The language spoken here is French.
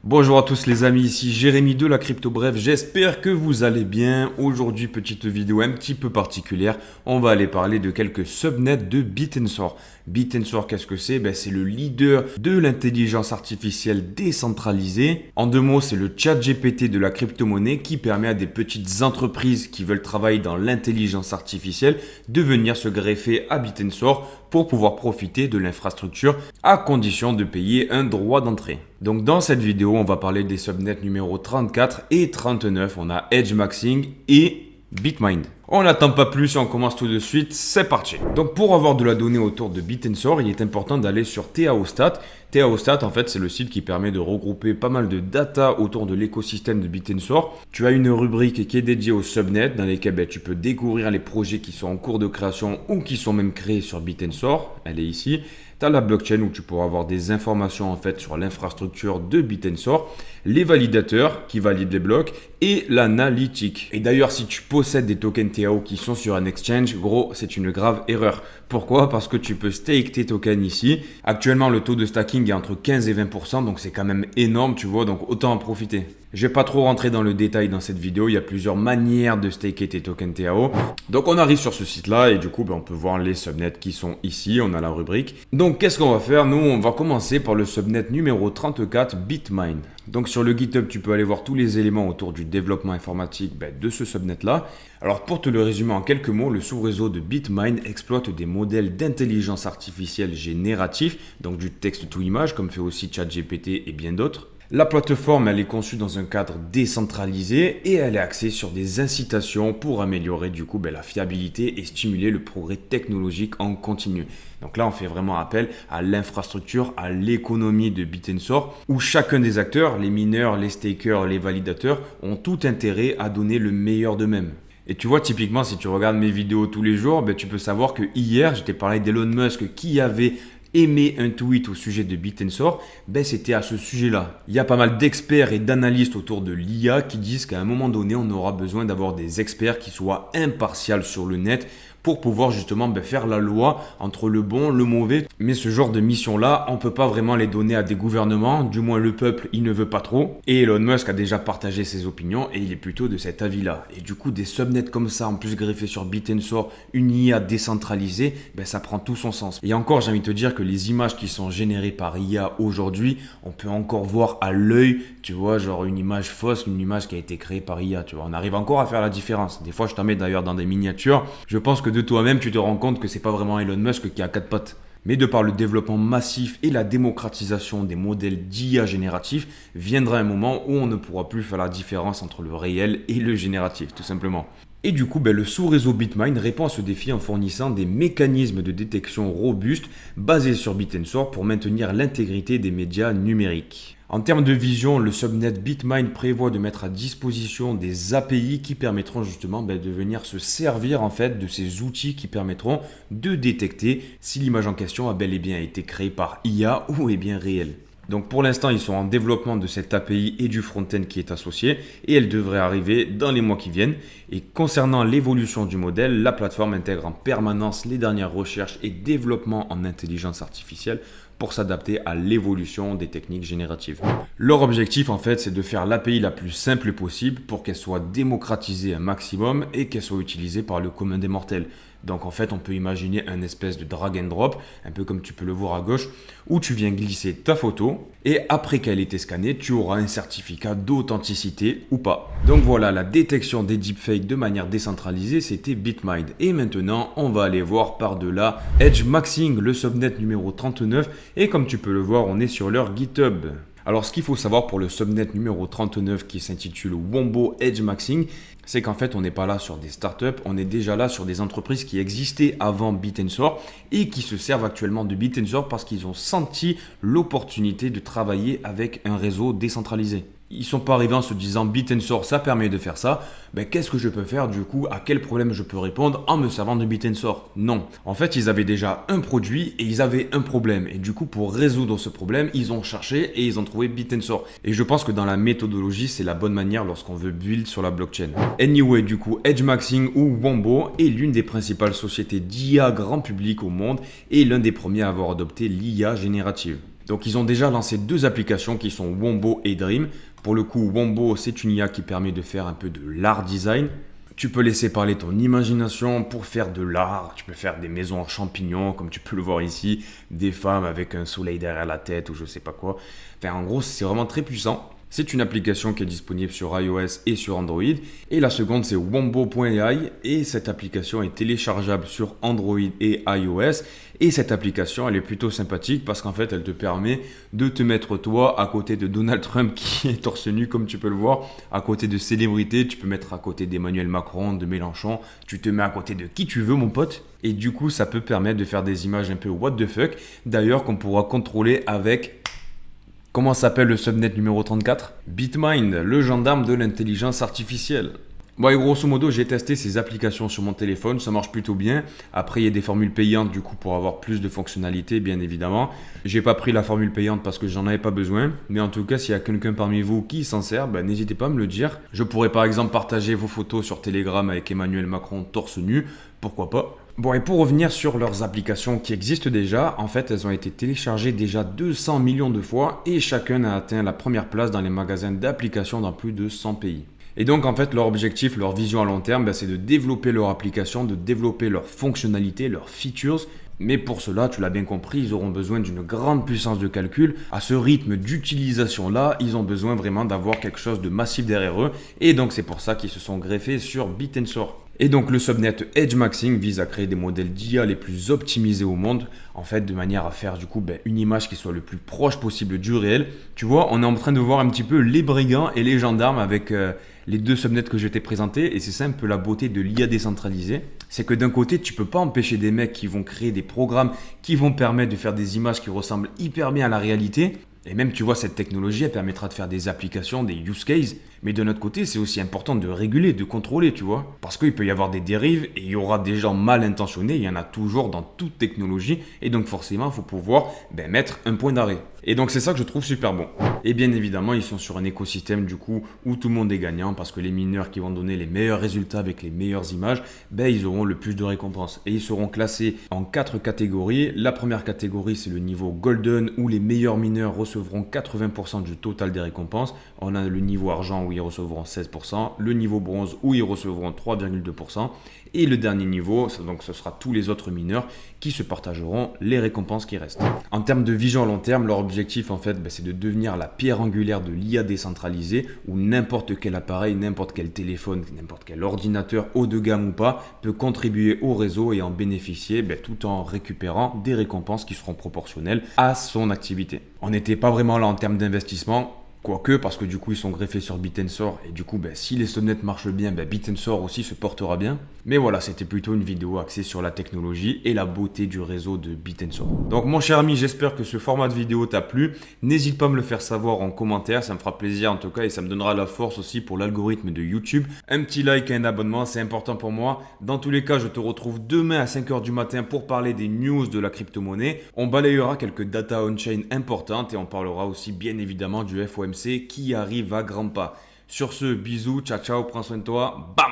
Bonjour à tous les amis, ici Jérémy de la Crypto Bref, j'espère que vous allez bien. Aujourd'hui, petite vidéo un petit peu particulière, on va aller parler de quelques subnets de BitTensor. BitTensor, qu'est-ce que c'est? C'est le leader de l'intelligence artificielle décentralisée. En deux mots, c'est le chat GPT de la crypto-monnaie qui permet à des petites entreprises qui veulent travailler dans l'intelligence artificielle de venir se greffer à BitTensor pour pouvoir profiter de l'infrastructure à condition de payer un droit d'entrée. Donc dans cette vidéo, on va parler des subnets numéro 34 et 39. On a EdgeMaxing et BitMind. On n'attend pas plus, on commence tout de suite, c'est parti. Donc pour avoir de la donnée autour de BitTensor, il est important d'aller sur TAOstat. TAOstat, en fait, c'est le site qui permet de regrouper pas mal de data autour de l'écosystème de BitTensor. Tu as une rubrique qui est dédiée aux subnets dans lesquels tu peux découvrir les projets qui sont en cours de création ou qui sont même créés sur BitTensor. Elle est ici. Tu as la blockchain où tu pourras avoir des informations en fait sur l'infrastructure de BitTensor, les validateurs qui valident les blocs et l'analytique. Et d'ailleurs, si tu possèdes des tokens TAO qui sont sur un exchange, gros, c'est une grave erreur. Pourquoi? Parce que tu peux stake tes tokens ici. Actuellement, le taux de stacking est entre 15 et 20%, donc c'est quand même énorme, tu vois, donc autant en profiter. Je vais pas trop rentrer dans le détail dans cette vidéo, il y a plusieurs manières de staker tes tokens TAO. Donc on arrive sur ce site-là et du coup on peut voir les subnets qui sont ici, on a la rubrique. Donc qu'est-ce qu'on va faire? Nous on va commencer par le subnet numéro 34, BitMind. Donc sur le GitHub tu peux aller voir tous les éléments autour du développement informatique de ce subnet-là. Alors pour te le résumer en quelques mots, le sous-réseau de BitMind exploite des modèles d'intelligence artificielle génératifs, donc du texte-to-image comme fait aussi ChatGPT et bien d'autres. La plateforme, elle est conçue dans un cadre décentralisé et elle est axée sur des incitations pour améliorer du coup la fiabilité et stimuler le progrès technologique en continu. Donc là, on fait vraiment appel à l'infrastructure, à l'économie de BitTensor où chacun des acteurs, les mineurs, les stakers, les validateurs, ont tout intérêt à donner le meilleur d'eux-mêmes. Et tu vois, typiquement, si tu regardes mes vidéos tous les jours, tu peux savoir que hier, je t'ai parlé d'Elon Musk qui avait émet un tweet au sujet de BitTensor, c'était à ce sujet-là. Il y a pas mal d'experts et d'analystes autour de l'IA qui disent qu'à un moment donné, on aura besoin d'avoir des experts qui soient impartials sur le net pour pouvoir justement faire la loi entre le bon, le mauvais. Mais ce genre de mission-là, on ne peut pas vraiment les donner à des gouvernements, du moins le peuple, il ne veut pas trop. Et Elon Musk a déjà partagé ses opinions et il est plutôt de cet avis-là. Et du coup, des subnets comme ça, en plus greffés sur BitTensor, une IA décentralisée, ça prend tout son sens. Et encore, j'ai envie de te dire que les images qui sont générées par IA aujourd'hui, on peut encore voir à l'œil, tu vois, genre une image fausse, une image qui a été créée par IA, tu vois. On arrive encore à faire la différence. Des fois, je t'en mets d'ailleurs dans des miniatures. Je pense que de toi-même, tu te rends compte que c'est pas vraiment Elon Musk qui a quatre pattes. Mais de par le développement massif et la démocratisation des modèles d'IA génératifs, viendra un moment où on ne pourra plus faire la différence entre le réel et le génératif, tout simplement. Et du coup, le sous-réseau BitMind répond à ce défi en fournissant des mécanismes de détection robustes basés sur BitTensor pour maintenir l'intégrité des médias numériques. En termes de vision, le subnet BitMind prévoit de mettre à disposition des API qui permettront justement de venir se servir en fait de ces outils qui permettront de détecter si l'image en question a bel et bien été créée par IA ou est bien réelle. Donc pour l'instant, ils sont en développement de cette API et du front-end qui est associé et elle devrait arriver dans les mois qui viennent. Et concernant l'évolution du modèle, la plateforme intègre en permanence les dernières recherches et développements en intelligence artificielle pour s'adapter à l'évolution des techniques génératives. Leur objectif en fait, c'est de faire l'API la plus simple possible pour qu'elle soit démocratisée un maximum et qu'elle soit utilisée par le commun des mortels. Donc en fait, on peut imaginer un espèce de drag and drop, un peu comme tu peux le voir à gauche, où tu viens glisser ta photo et après qu'elle ait été scannée, tu auras un certificat d'authenticité ou pas. Donc voilà, la détection des deepfakes de manière décentralisée, c'était BitMind. Et maintenant, on va aller voir par-delà EdgeMaxing, le subnet numéro 39. Et comme tu peux le voir, on est sur leur GitHub. Alors ce qu'il faut savoir pour le subnet numéro 39 qui s'intitule Wombo EdgeMaxing, c'est qu'en fait on n'est pas là sur des startups, on est déjà là sur des entreprises qui existaient avant BitTensor et qui se servent actuellement de BitTensor parce qu'ils ont senti l'opportunité de travailler avec un réseau décentralisé. Ils ne sont pas arrivés en se disant BitTensor ça permet de faire ça, qu'est-ce que je peux faire du coup, à quel problème je peux répondre en me servant de BitTensor? Non, en fait ils avaient déjà un produit et ils avaient un problème et du coup pour résoudre ce problème ils ont cherché et ils ont trouvé BitTensor. Et je pense que dans la méthodologie c'est la bonne manière lorsqu'on veut build sur la blockchain. Anyway, du coup EdgeMaxing ou Wombo est l'une des principales sociétés d'IA grand public au monde et l'un des premiers à avoir adopté l'IA générative. Donc ils ont déjà lancé 2 applications qui sont Wombo et Dream. Pour le coup, Wombo, c'est une IA qui permet de faire un peu de l'art design. Tu peux laisser parler ton imagination pour faire de l'art. Tu peux faire des maisons en champignons, comme tu peux le voir ici, des femmes avec un soleil derrière la tête ou je sais pas quoi. Enfin, en gros, c'est vraiment très puissant. C'est une application qui est disponible sur iOS et sur Android. Et la seconde, c'est Wombo.ai. Et cette application est téléchargeable sur Android et iOS. Et cette application, elle est plutôt sympathique parce qu'en fait, elle te permet de te mettre toi à côté de Donald Trump qui est torse nu, comme tu peux le voir, à côté de célébrités. Tu peux mettre à côté d'Emmanuel Macron, de Mélenchon. Tu te mets à côté de qui tu veux, mon pote. Et du coup, ça peut permettre de faire des images un peu what the fuck. D'ailleurs, qu'on pourra contrôler avec... Comment s'appelle le subnet numéro 34 ? BitMind, le gendarme de l'intelligence artificielle. Bon, et grosso modo, j'ai testé ces applications sur mon téléphone, ça marche plutôt bien. Après, il y a des formules payantes du coup pour avoir plus de fonctionnalités, bien évidemment. J'ai pas pris la formule payante parce que j'en avais pas besoin. Mais en tout cas, s'il y a quelqu'un parmi vous qui s'en sert, n'hésitez pas à me le dire. Je pourrais par exemple partager vos photos sur Telegram avec Emmanuel Macron torse nu, pourquoi pas. Bon, et pour revenir sur leurs applications qui existent déjà, en fait, elles ont été téléchargées déjà 200 millions de fois et chacun a atteint la première place dans les magasins d'applications dans plus de 100 pays. Et donc, en fait, leur objectif, leur vision à long terme, c'est de développer leur application, de développer leurs fonctionnalités, leurs features. Mais pour cela, tu l'as bien compris, ils auront besoin d'une grande puissance de calcul. À ce rythme d'utilisation-là, ils ont besoin vraiment d'avoir quelque chose de massif derrière eux. Et donc, c'est pour ça qu'ils se sont greffés sur BitTensor. Et donc le subnet EdgeMaxing vise à créer des modèles d'IA les plus optimisés au monde, en fait de manière à faire du coup une image qui soit le plus proche possible du réel. Tu vois, on est en train de voir un petit peu les brigands et les gendarmes avec les 2 subnets que je t'ai présentés, et c'est ça un peu la beauté de l'IA décentralisée. C'est que d'un côté, tu peux pas empêcher des mecs qui vont créer des programmes qui vont permettre de faire des images qui ressemblent hyper bien à la réalité. Et même, tu vois, cette technologie, elle permettra de faire des applications, des use cases. Mais de notre côté, c'est aussi important de réguler, de contrôler, tu vois. Parce qu'il peut y avoir des dérives et il y aura des gens mal intentionnés. Il y en a toujours dans toute technologie. Et donc, forcément, il faut pouvoir mettre un point d'arrêt. Et donc, c'est ça que je trouve super bon. Et bien évidemment, ils sont sur un écosystème, du coup, où tout le monde est gagnant. Parce que les mineurs qui vont donner les meilleurs résultats avec les meilleures images, ils auront le plus de récompenses. Et ils seront classés en 4 catégories. La première catégorie, c'est le niveau Golden, où les meilleurs mineurs recevront 80% du total des récompenses. On a le niveau argent où ils recevront 16%, le niveau bronze où ils recevront 3,2%, et le dernier niveau, donc ce sera tous les autres mineurs qui se partageront les récompenses qui restent. En termes de vision à long terme, leur objectif en fait, c'est de devenir la pierre angulaire de l'IA décentralisée, où n'importe quel appareil, n'importe quel téléphone, n'importe quel ordinateur haut de gamme ou pas, peut contribuer au réseau et en bénéficier tout en récupérant des récompenses qui seront proportionnelles à son activité. On n'était pas vraiment là en termes d'investissement. Quoique, parce que du coup, ils sont greffés sur BitTensor. Et du coup, si les subnets marchent bien, BitTensor aussi se portera bien. Mais voilà, c'était plutôt une vidéo axée sur la technologie et la beauté du réseau de BitTensor. Donc, mon cher ami, j'espère que ce format de vidéo t'a plu. N'hésite pas à me le faire savoir en commentaire. Ça me fera plaisir en tout cas et ça me donnera la force aussi pour l'algorithme de YouTube. Un petit like et un abonnement, c'est important pour moi. Dans tous les cas, je te retrouve demain à 5h du matin pour parler des news de la crypto-monnaie. On balayera quelques data on-chain importantes et on parlera aussi bien évidemment du FOMC qui arrive à grands pas. Sur ce, bisous, ciao ciao, prends soin de toi, bam!